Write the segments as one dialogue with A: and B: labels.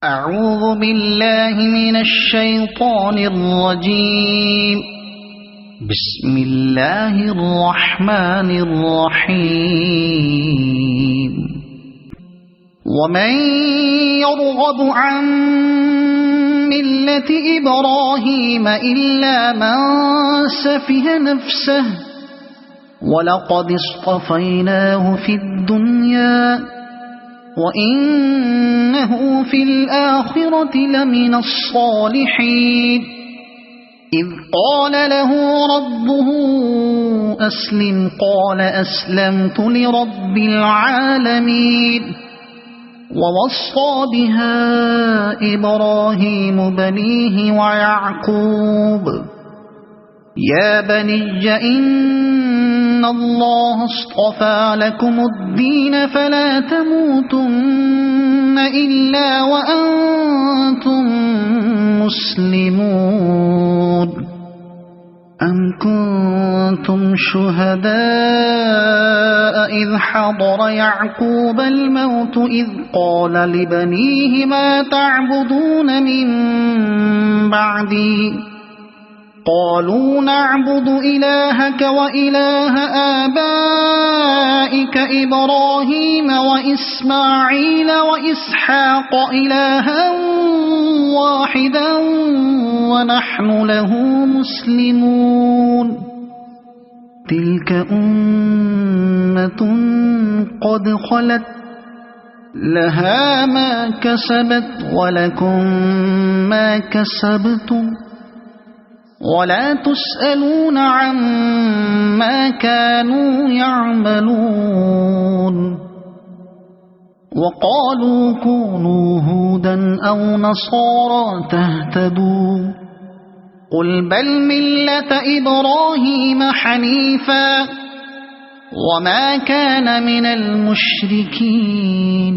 A: أعوذ بالله من الشيطان الرجيم. بسم الله الرحمن الرحيم. ومن يرغب عن ملة إبراهيم إلا من سفه نفسه وَلَقَدِ اصْطَفَيْنَاهُ فِي الدُّنْيَا وَإِنَّهُ فِي الْآخِرَةِ لَمِنَ الصَّالِحِينَ. إِذْ قَالَ لَهُ رَبُّهُ أَسْلِمْ قَالَ أَسْلَمْتُ لِرَبِّ الْعَالَمِينَ. وَوَصَّى بِهَا إِبْرَاهِيمُ بَنِيهِ وَيَعْقُوبُ يَا بَنِيَّ إِنَّ اللَّهَ اصْطَفَى لَكُمُ الدِّينَ فَلَا تَمُوتُنَّ إِلَّا وَأَنْتُمْ مُسْلِمُونَ. أَمْ كُنْتُمْ شُهَدَاءَ إِذْ حَضَرَ يَعْقُوبَ الْمَوْتُ إِذْ قَالَ لِبَنِيهِ مَا تَعْبُدُونَ مِنْ بَعْدِي قالوا نعبد إلهك وإله آبائك إبراهيم وإسماعيل وإسحاق إلها واحدا ونحن له مسلمون. تلك أمة قد خلت لها ما كسبت ولكم ما كسبتم ولا تسألون عما كانوا يعملون. وقالوا كونوا هودا أو نصارى تهتدوا قل بل ملة إبراهيم حنيفا وما كان من المشركين.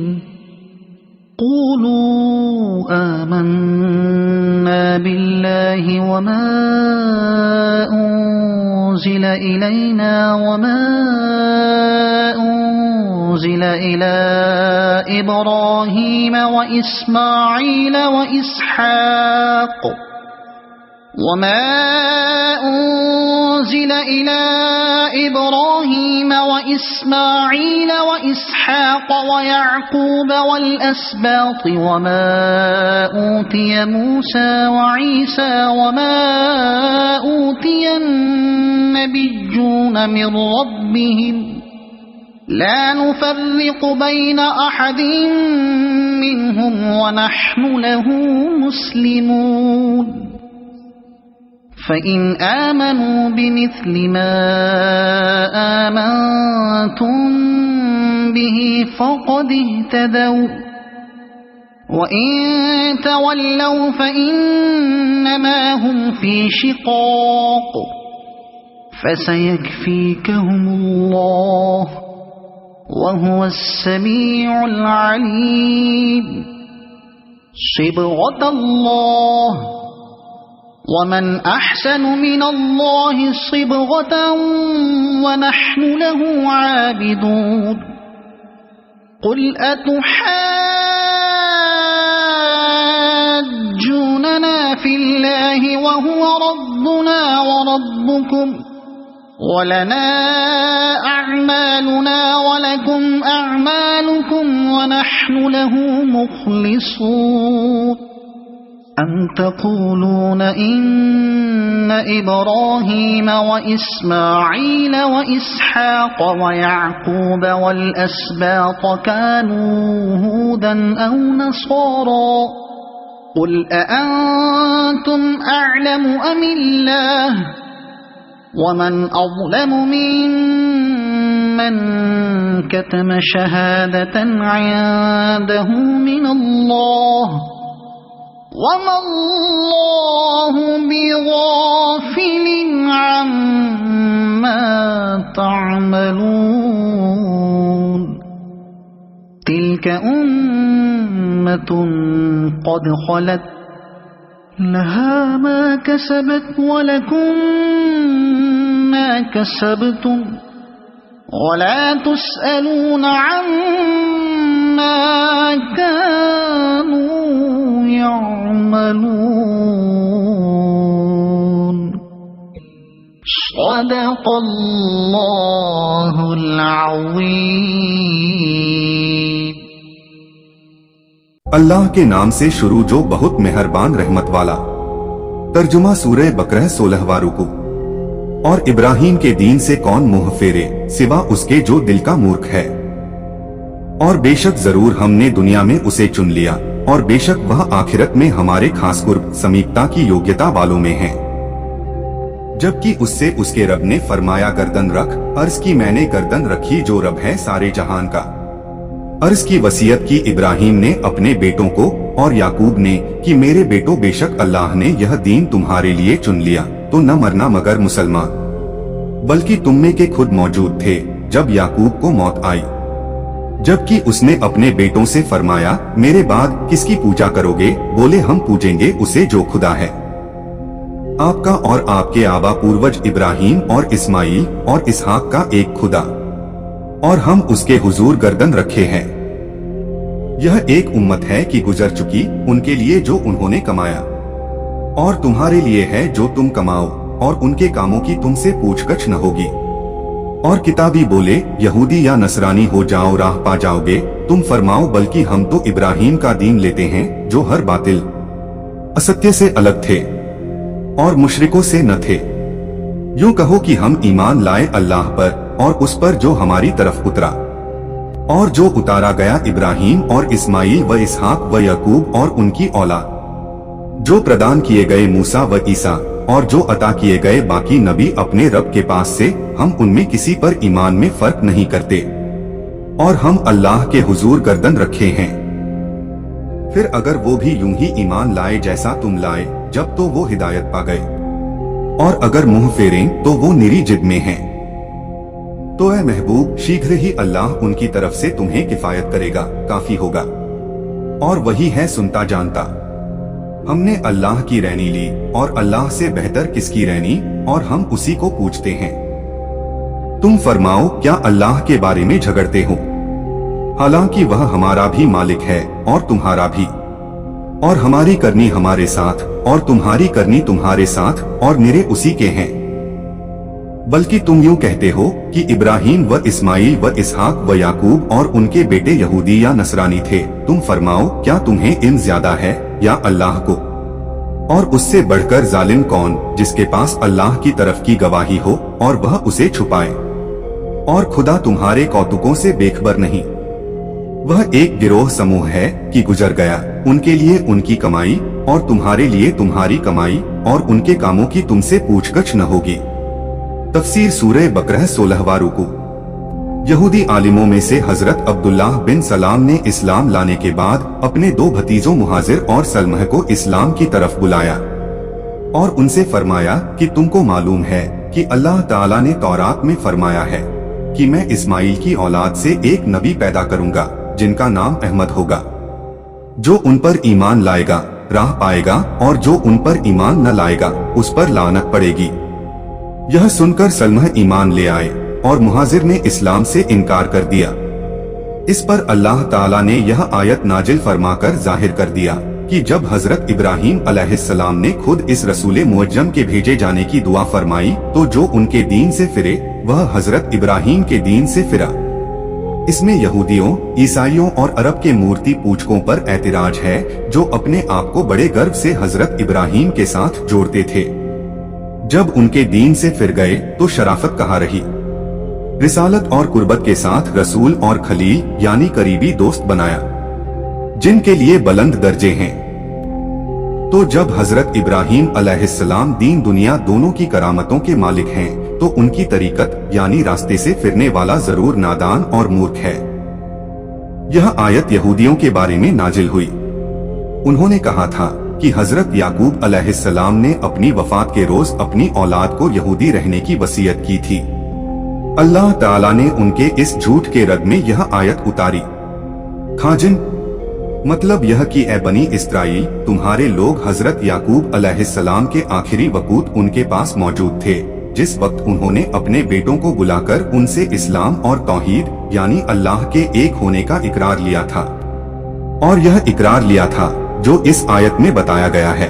A: قولوا آمنا بالله وما أنزل إلينا وما أنزل إلى إبراهيم وإسماعيل وإسحاق وما أنزل إلى إبراهيم وإسماعيل وإسحاق ويعقوب والأسباط وما أوتي موسى وعيسى وما أوتي النبيون من ربهم لا نفرق بين أحد منهم ونحن له مسلمون. فإن آمنوا بمثل ما آمنتم به فقد اهتدوا وإن تولوا فإنما هم في شقاق فسيكفيكهم الله وهو السميع العليم. صبغة الله ومن أحسن من الله صبغة ونحن له عابدون. قل أتحاجوننا في الله وهو ربنا وربكم ولنا أعمالنا ولكم أعمالكم ونحن له مخلصون. أم تقولون إن إبراهيم وإسماعيل وإسحاق ويعقوب والأسباط كانوا هودا أو نصارى قل أأنتم أعلم أم الله ومن أظلم ممن كتم شهادة عنده من الله وما الله بغافل عما تعملون. تلك أمة قد خلت لها ما كسبت ولكم ما كسبتم ولا تسألون عما كانوا صدق اللہ العظیم۔
B: اللہ کے نام سے شروع جو بہت مہربان رحمت والا۔ ترجمہ سورہ بقرہ 16واں رکوع۔ اور ابراہیم کے دین سے کون منہ پھیرے سوا اس کے جو دل کا مورکھ ہے، اور بے شک ضرور ہم نے دنیا میں اسے چن لیا، اور بے شک وہ آخرت میں ہمارے خاص قرب سمیپتا کی یوگیتا والوں میں ہیں۔ جبکہ اس سے اس کے رب نے فرمایا گردن رکھ، عرض کی میں نے گردن رکھی جو رب ہے سارے جہان کا۔ عرض کی وصیت کی ابراہیم نے اپنے بیٹوں کو اور یعقوب نے کہ میرے بیٹوں بے شک اللہ نے یہ دین تمہارے لیے چن لیا تو نہ مرنا مگر مسلمان، بلکہ تم میں کے خود موجود تھے جب یعقوب کو موت آئی۔ جبکہ اس نے اپنے بیٹوں سے فرمایا میرے بعد کس کی پوجا کرو گے؟ بولے ہم پوجیں گے اسے جو خدا ہے آپ کا اور آپ کے آبا پوروج ابراہیم اور اسماعیل اور اسحاق کا ایک خدا، اور ہم اس کے حضور گردن رکھے ہیں۔ یہ ایک امت ہے کہ گزر چکی، ان کے لیے جو انہوں نے کمایا اور تمہارے لیے ہے جو تم کماؤ، اور ان کے کاموں کی تم سے پوچھ گچھ نہ ہوگی۔ اور کتابی بولے یہودی یا نصرانی ہو جاؤ راہ پا جاؤ گے، تم فرماؤ بلکہ ہم تو ابراہیم کا دین لیتے ہیں جو ہر باطل استیہ سے الگ تھے اور مشرکوں سے نہ تھے۔ یوں کہو کہ ہم ایمان لائے اللہ پر اور اس پر جو ہماری طرف اترا، اور جو اتارا گیا ابراہیم اور اسماعیل و اسحاق و یعقوب اور ان کی اولاد، جو پردان کیے گئے موسیٰ و عیسیٰ، اور جو عطا کیے گئے باقی نبی اپنے رب کے پاس سے، ہم ان میں کسی پر ایمان میں فرق نہیں کرتے، اور ہم اللہ کے حضور گردن رکھے ہیں۔ پھر اگر وہ بھی یوں ہی ایمان لائے جیسا تم لائے جب تو وہ ہدایت پا گئے، اور اگر منہ پھیریں تو وہ نری جد میں ہیں۔ تو اے محبوب شیگھر ہی اللہ ان کی طرف سے تمہیں کفایت کرے گا، کافی ہوگا، اور وہی ہے سنتا جانتا۔ ہم نے اللہ کی رہنی لی، اور اللہ سے بہتر کس کی رہنی، اور ہم اسی کو پوچھتے ہیں۔ تم فرماؤ کیا اللہ کے بارے میں جھگڑتے ہو، حالانکہ وہ ہمارا بھی مالک ہے اور تمہارا بھی، اور ہماری کرنی ہمارے ساتھ اور تمہاری کرنی تمہارے ساتھ، اور نرے اسی کے ہیں۔ بلکہ تم یوں کہتے ہو کہ ابراہیم و اسماعیل و اسحاق و یعقوب اور ان کے بیٹے یہودی یا نصرانی تھے، تم فرماؤ کیا تمہیں علم زیادہ ہے یا اللہ کو؟ اور اس سے بڑھ کر ظالم کون جس کے پاس اللہ کی طرف کی گواہی ہو اور وہ اسے چھپائے، اور خدا تمہارے کوتکوں سے بے خبر نہیں۔ وہ ایک گروہ سموہ ہے کہ گزر گیا، ان کے لیے ان کی کمائی اور تمہارے لیے تمہاری کمائی، اور ان کے کاموں کی تم سے پوچھ گچھ نہ ہوگی۔ تفسیر سورہ بقرہ 16واں رکوع۔ یہودی عالموں میں سے حضرت عبداللہ بن سلام نے اسلام لانے کے بعد اپنے دو بھتیجوں مہاجر اور سلمہ کو اسلام کی طرف بلایا، اور ان سے فرمایا کہ تم کو معلوم ہے کہ اللہ تعالیٰ نے تورات میں فرمایا ہے کہ میں اسماعیل کی اولاد سے ایک نبی پیدا کروں گا جن کا نام احمد ہوگا، جو ان پر ایمان لائے گا راہ پائے گا، اور جو ان پر ایمان نہ لائے گا اس پر لعنت پڑے گی۔ یہ سن کر سلمہ ایمان لے آئے، اور مہاجر نے اسلام سے انکار کر دیا۔ اس پر اللہ تعالیٰ نے یہ آیت نازل فرما کر ظاہر کر دیا کہ جب حضرت ابراہیم علیہ السلام نے خود اس رسول معجم کے بھیجے جانے کی دعا فرمائی تو جو ان کے دین سے پھرے وہ حضرت ابراہیم کے دین سے پھرا۔ اس میں یہودیوں، عیسائیوں اور عرب کے مورتی پوجکوں پر اعتراض ہے جو اپنے آپ کو بڑے گرو سے حضرت ابراہیم کے ساتھ جوڑتے تھے۔ جب ان کے دین سے پھر گئے تو شرافت کہاں رہی؟ رسالت اور قربت کے ساتھ رسول اور خلیل یعنی قریبی دوست بنایا جن کے لیے بلند درجے ہیں۔ تو جب حضرت ابراہیم علیہ السلام دین دنیا دونوں کی کرامتوں کے مالک ہیں تو ان کی طریقت یعنی راستے سے پھرنے والا ضرور نادان اور مورکھ ہے۔ یہ آیت یہودیوں کے بارے میں نازل ہوئی۔ انہوں نے کہا تھا کہ حضرت یعقوب علیہ السلام نے اپنی وفات کے روز اپنی اولاد کو یہودی رہنے کی وصیت کی تھی۔ اللہ تعالیٰ نے ان کے اس جھوٹ کے رد میں یہ آیت اتاری۔ خاجن مطلب یہ کہ اے بنی اسرائیل تمہارے لوگ حضرت یعقوب علیہ السلام کے آخری وقوت ان کے پاس موجود تھے جس وقت انہوں نے اپنے بیٹوں کو بلا کر ان سے اسلام اور توحید یعنی اللہ کے ایک ہونے کا اقرار لیا تھا، اور یہ اقرار لیا تھا جو اس آیت میں بتایا گیا ہے۔